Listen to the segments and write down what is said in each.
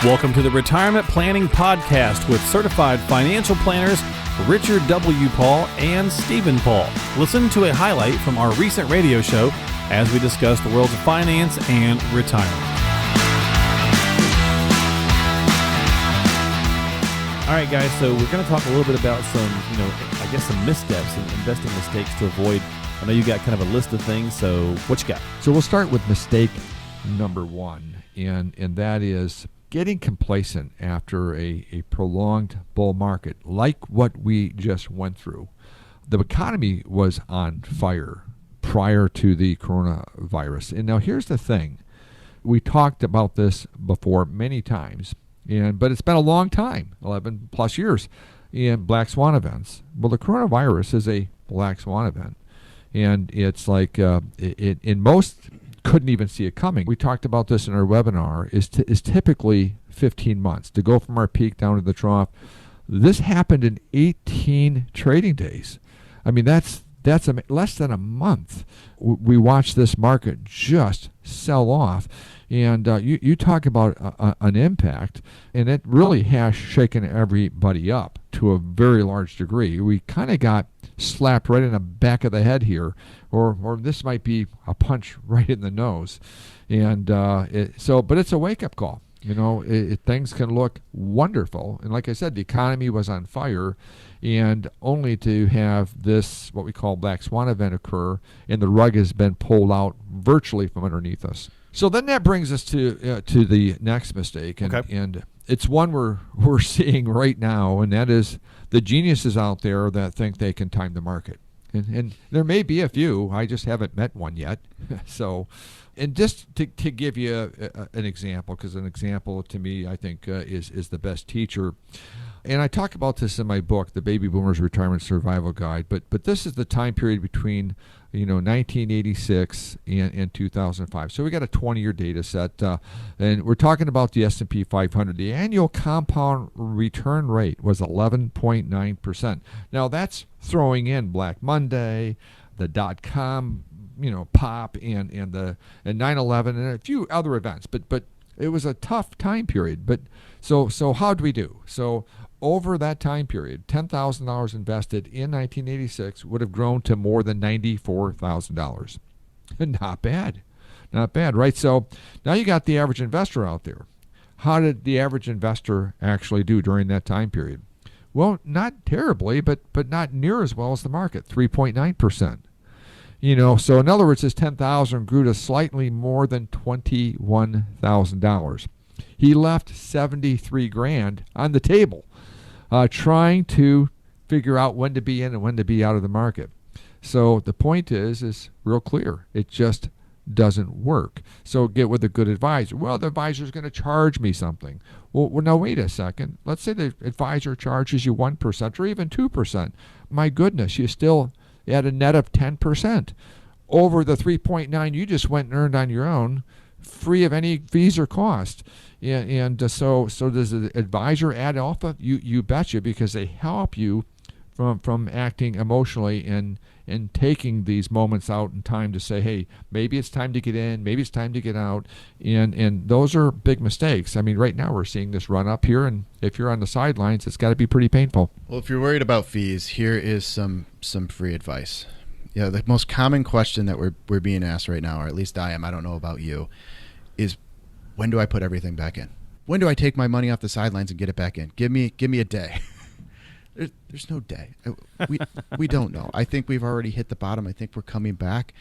Welcome to the Retirement Planning Podcast with certified financial planners Richard W. Paul and Stephen Paul. Listen to a highlight from our recent radio show as we discuss the worlds of finance and retirement. All right, guys, so we're going to talk a little bit about some missteps and investing mistakes to avoid. I know you got kind of a list of things, so what you got? So we'll start with mistake number one, and that is getting complacent after a prolonged bull market, like what we just went through. The economy was on fire prior to the coronavirus. And now here's the thing. We talked about this before many times, but it's been a long time, 11 plus years, in black swan events. Well, the coronavirus is a black swan event. And it's like, in most couldn't even see it coming. We talked about this in our webinar, is typically 15 months to go from our peak down to the trough. This happened in 18 trading days. I mean, that's less than a month. We watched this market just sell off. And you talk about an impact, and it really has shaken everybody up to a very large degree. We kind of got slapped right in the back of the head here, or this might be a punch right in the nose. And but it's a wake-up call. You know, things can look wonderful. And like I said, the economy was on fire, and only to have this, what we call black swan event, occur, and the rug has been pulled out virtually from underneath us. So then that brings us to the next mistake, and it's one we're seeing right now, and that is the geniuses out there that think they can time the market. And there may be a few. I just haven't met one yet. So, and just to give you an example, because an example to me, I think, is the best teacher. And I talk about this in my book, The Baby Boomers Retirement Survival Guide. But this is the time period between 1986 and 2005. So we got a 20-year data set, and we're talking about the S&P 500. The annual compound return rate was 11.9%. Now that's throwing in Black Monday, the dot-com pop, and 9/11 and a few other events. But it was a tough time period. But so how do we do? So over that time period, $10,000 invested in 1986 would have grown to more than $94,000. Not bad, right? So now you got the average investor out there. How did the average investor actually do during that time period? Well, not terribly, but not near as well as the market, 3.9%. So in other words, this $10,000 grew to slightly more than $21,000. He left $73,000 on the table, trying to figure out when to be in and when to be out of the market. So the point is real clear. It just doesn't work. So get with a good advisor. Well, the advisor is going to charge me something. Well, now wait a second. Let's say the advisor charges you 1% or even 2%. My goodness, you still at a net of 10% over the 3.9 you just went and earned on your own, free of any fees or cost. So does the advisor add alpha? You betcha, because they help you from acting emotionally and taking these moments out in time to say, hey, maybe it's time to get in, maybe it's time to get out, and those are big mistakes. I mean, right now we're seeing this run up here, and if you're on the sidelines, it's got to be pretty painful. Well, if you're worried about fees, here is some free advice. The most common question that we're being asked right now, or at least I am, I don't know about you, is when do I put everything back in? When do I take my money off the sidelines and get it back in? Give me a day. There's no day. We don't know. I think we've already hit the bottom. I think we're coming back.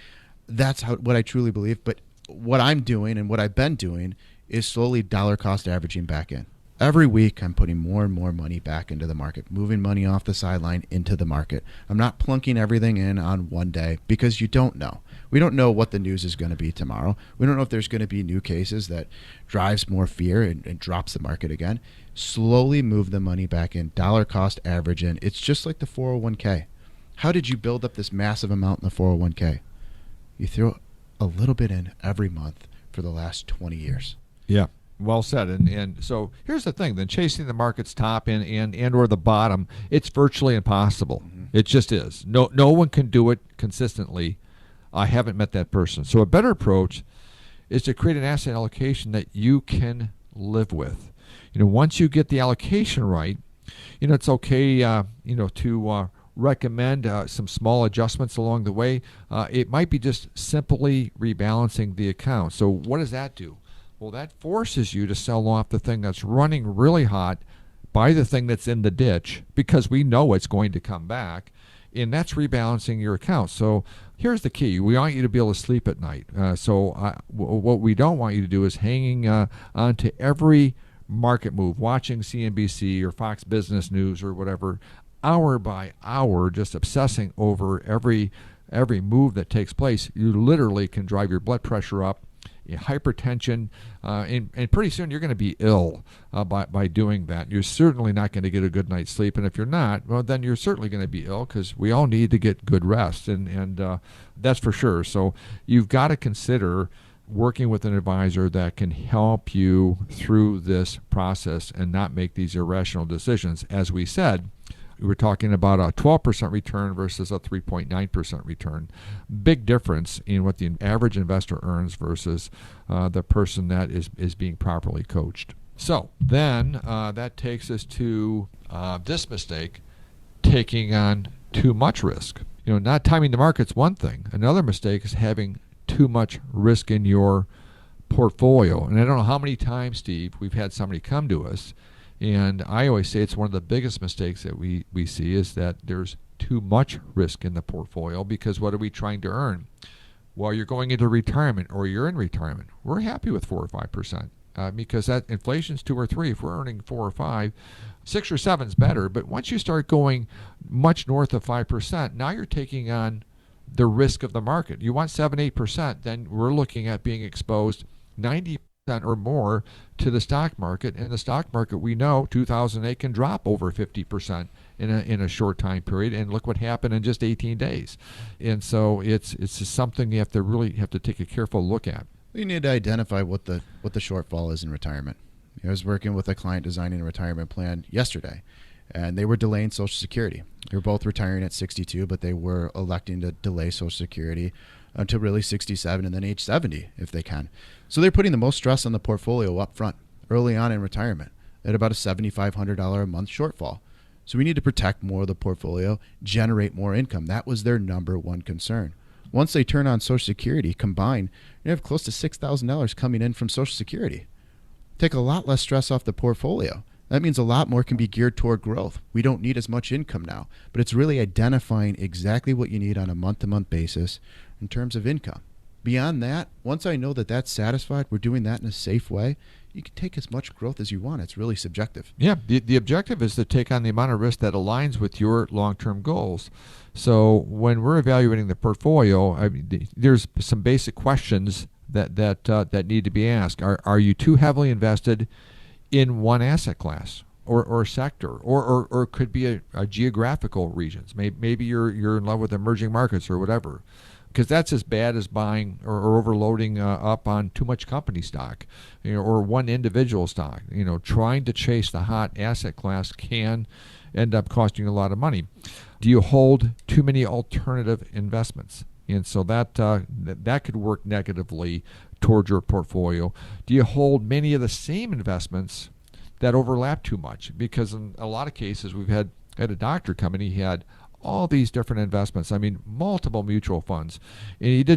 That's what I truly believe. But what I'm doing and what I've been doing is slowly dollar cost averaging back in. Every week, I'm putting more and more money back into the market, moving money off the sideline into the market. I'm not plunking everything in on one day because you don't know. We don't know what the news is going to be tomorrow. We don't know if there's going to be new cases that drives more fear and drops the market again. Slowly move the money back in, dollar cost average in. It's just like the 401k. How did you build up this massive amount in the 401k? You throw a little bit in every month for the last 20 years. Yeah. Well said. And so here's the thing, then chasing the market's top and or the bottom, it's virtually impossible. Mm-hmm. It just is. No one can do it consistently. I haven't met that person. So a better approach is to create an asset allocation that you can live with. Once you get the allocation right, it's okay, to recommend some small adjustments along the way. It might be just simply rebalancing the account. So what does that do? Well, that forces you to sell off the thing that's running really hot, buy the thing that's in the ditch, because we know it's going to come back, and that's rebalancing your account. So here's the key. We want you to be able to sleep at night. What we don't want you to do is hanging on to every market move, watching CNBC or Fox Business News or whatever, hour by hour, just obsessing over every move that takes place. You literally can drive your blood pressure up, hypertension, and pretty soon you're going to be ill by doing that. You're certainly not going to get a good night's sleep, and if you're not, well, then you're certainly going to be ill, because we all need to get good rest, and that's for sure. So you've got to consider working with an advisor that can help you through this process and not make these irrational decisions. As we said, we were talking about a 12% return versus a 3.9% return. Big difference in what the average investor earns versus the person that is being properly coached. So then that takes us to this mistake, taking on too much risk. Not timing the market's one thing. Another mistake is having too much risk in your portfolio. And I don't know how many times, Steve, we've had somebody come to us, and I always say it's one of the biggest mistakes that we see is that there's too much risk in the portfolio, because what are we trying to earn? Well, you're going into retirement, or you're in retirement. We're happy with 4 or 5%. Because that inflation's 2 or 3. If we're earning 4 or 5, 6 or 7 is better. But once you start going much north of 5%, now you're taking on the risk of the market. You want 7, 8%, then we're looking at being exposed 90% or more to the stock market. And the stock market, we know 2008 can drop over 50% in a short time period. And look what happened in just 18 days. And so it's just something you have to take a careful look at. You need to identify what the shortfall is in retirement. I was working with a client designing a retirement plan yesterday, and they were delaying Social Security. They were both retiring at 62, but they were electing to delay Social Security until really 67 and then age 70 if they can. So they're putting the most stress on the portfolio up front early on in retirement at about a $7,500 a month shortfall. So we need to protect more of the portfolio, generate more income. That was their number one concern. Once they turn on Social Security combined, you have close to $6,000 coming in from Social Security. Take a lot less stress off the portfolio. That means a lot more can be geared toward growth. We don't need as much income now, but it's really identifying exactly what you need on a month-to-month basis in terms of income. Beyond that, once I know that that's satisfied, we're doing that in a safe way, you can take as much growth as you want. It's really subjective. Yeah, the objective is to take on the amount of risk that aligns with your long-term goals. So when we're evaluating the portfolio, there's some basic questions that need to be asked. Are you too heavily invested in one asset class or sector, or it could be a geographical regions? Maybe you're in love with emerging markets or whatever, because that's as bad as buying or overloading up on too much company stock, or one individual stock. Trying to chase the hot asset class can end up costing you a lot of money. Do you hold too many alternative investments? And so that could work negatively towards your portfolio. Do you hold many of the same investments that overlap too much? Because in a lot of cases, we've had a doctor come in, he had all these different investments. I mean, multiple mutual funds. And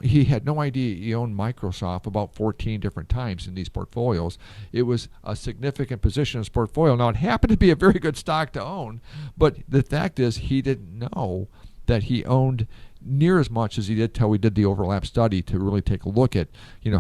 he had no idea he owned Microsoft about 14 different times in these portfolios. It was a significant position in his portfolio. Now, it happened to be a very good stock to own, but the fact is he didn't know that he owned near as much as he did till we did the overlap study to really take a look at,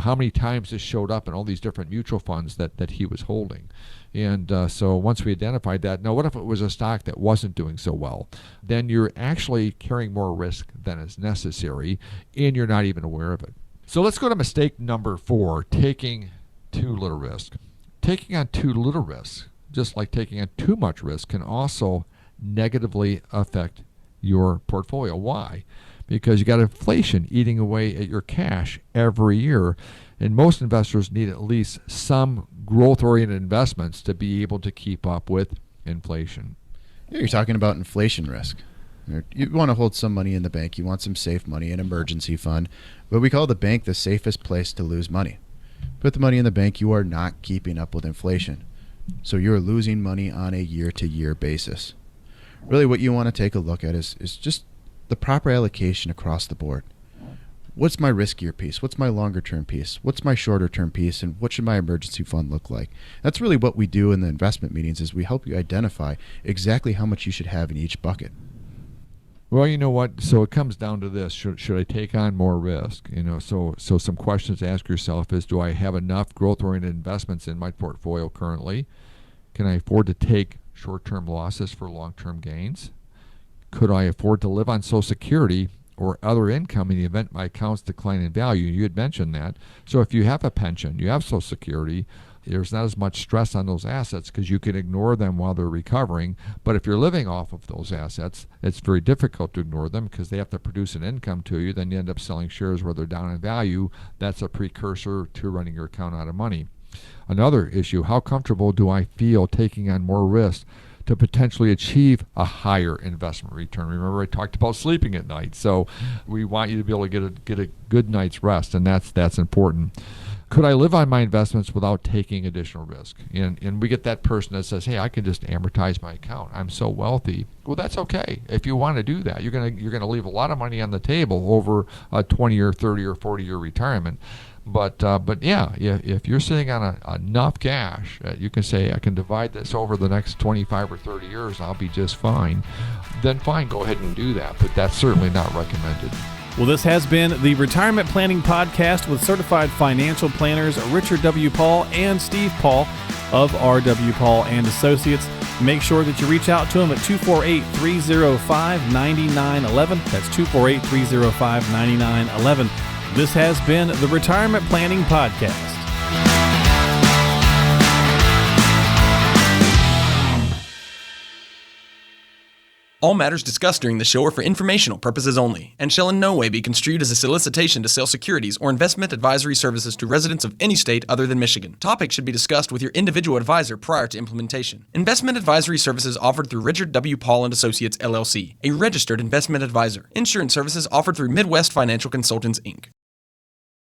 how many times this showed up in all these different mutual funds that he was holding. And so once we identified that, now what if it was a stock that wasn't doing so well? Then you're actually carrying more risk than is necessary, and you're not even aware of it. So let's go to mistake number 4, taking too little risk. Taking on too little risk, just like taking on too much risk, can also negatively affect your portfolio. Why? Because you got inflation eating away at your cash every year, and most investors need at least some growth-oriented investments to be able to keep up with inflation. Yeah, you're talking about inflation risk. You want to hold some money in the bank. You want some safe money, an emergency fund. But we call the bank the safest place to lose money. Put the money in the bank, you are not keeping up with inflation. So you're losing money on a year-to-year basis. Really what you want to take a look at is just the proper allocation across the board. What's my riskier piece? What's my longer term piece? What's my shorter term piece? And what should my emergency fund look like? That's really what we do in the investment meetings, is we help you identify exactly how much you should have in each bucket. Well, you know what? So it comes down to this: should I take on more risk? So some questions to ask yourself is: do I have enough growth-oriented investments in my portfolio currently? Can I afford to take short-term losses for long-term gains? Could I afford to live on Social Security or other income in the event my accounts decline in value? You had mentioned that. So if you have a pension, you have Social Security, there's not as much stress on those assets because you can ignore them while they're recovering. But if you're living off of those assets, it's very difficult to ignore them because they have to produce an income to you. Then you end up selling shares where they're down in value. That's a precursor to running your account out of money. Another issue: how comfortable do I feel taking on more risk to potentially achieve a higher investment return? Remember, I talked about sleeping at night. So we want you to be able to get a good night's rest, and that's important. Could I live on my investments without taking additional risk? And we get that person that says, hey, I can just amortize my account. I'm so wealthy. Well, that's okay. If you want to do that, you're gonna leave a lot of money on the table over a 20 or 30 or 40-year retirement. But yeah, if you're sitting on enough cash, you can say, I can divide this over the next 25 or 30 years, I'll be just fine. Then fine, go ahead and do that. But that's certainly not recommended. Well, this has been the Retirement Planning Podcast with certified financial planners Richard W. Paul and Steve Paul of R.W. Paul and Associates. Make sure that you reach out to them at 248-305-9911. That's 248-305-9911. This has been the Retirement Planning Podcast. All matters discussed during the show are for informational purposes only and shall in no way be construed as a solicitation to sell securities or investment advisory services to residents of any state other than Michigan. Topics should be discussed with your individual advisor prior to implementation. Investment advisory services offered through Richard W. Paul and Associates, LLC, a registered investment advisor. Insurance services offered through Midwest Financial Consultants, Inc.